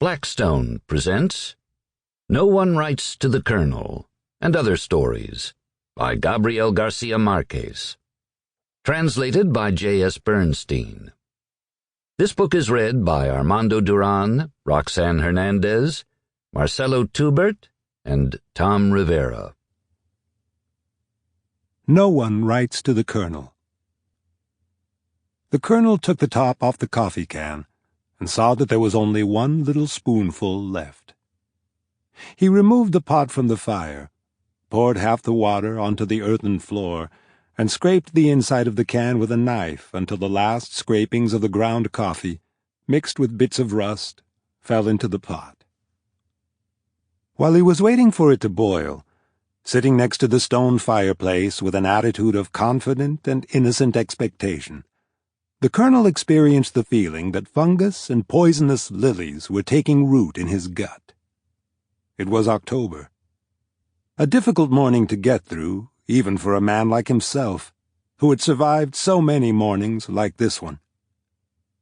Blackstone presents No One Writes to the Colonel and Other Stories by Gabriel García Márquez. Translated by J.S. Bernstein. This book is read by Armando Durán, Roxanne Hernandez, Marcelo Tubert, and Thom Rivera. No One Writes to the Colonel. The Colonel took the top off the coffee can and saw that there was only one little spoonful left. He removed the pot from the fire, poured half the water onto the earthen floor, and scraped the inside of the can with a knife until the last scrapings of the ground coffee, mixed with bits of rust, fell into the pot. While he was waiting for it to boil, sitting next to the stone fireplace with an attitude of confident and innocent expectation, the Colonel experienced the feeling that fungus and poisonous lilies were taking root in his gut. It was October. A difficult morning to get through, even for a man like himself, who had survived so many mornings like this one.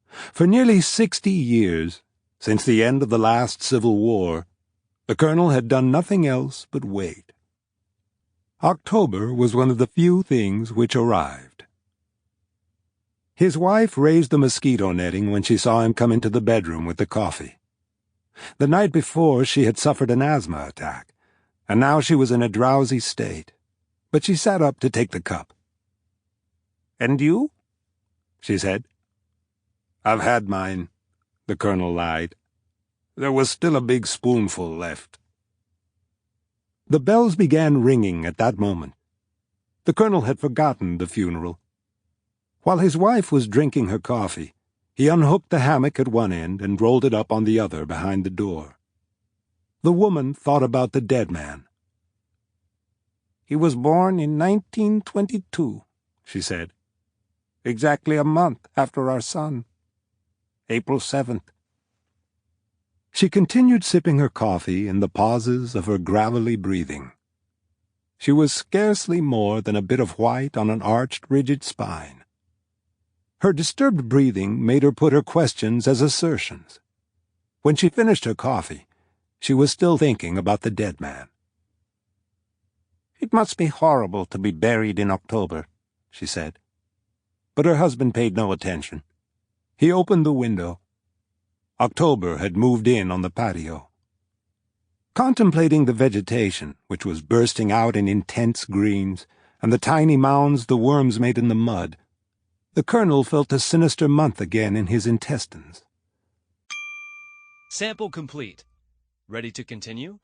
For nearly 60 years, since the end of the last Civil War, the Colonel had done nothing else but wait. October was one of the few things which arrived. His wife raised the mosquito netting when she saw him come into the bedroom with the coffee. The night before she had suffered an asthma attack, and now she was in a drowsy state, but she sat up to take the cup. "And you?" she said. "I've had mine," the Colonel lied. "There was still a big spoonful left." The bells began ringing at that moment. The Colonel had forgotten the funeral. While his wife was drinking her coffee, he unhooked the hammock at one end and rolled it up on the other behind the door. The woman thought about the dead man. "He was born in 1922, she said. "Exactly a month after our son. April 7th. She continued sipping her coffee in the pauses of her gravelly breathing. She was scarcely more than a bit of white on an arched, rigid spine. Her disturbed breathing made her put her questions as assertions. When she finished her coffee, she was still thinking about the dead man. "It must be horrible to be buried in October," she said. But her husband paid no attention. He opened the window. October had moved in on the patio. Contemplating the vegetation, which was bursting out in intense greens, and the tiny mounds the worms made in the mud, the Colonel felt a sinister month again in his intestines. Sample complete. Ready to continue?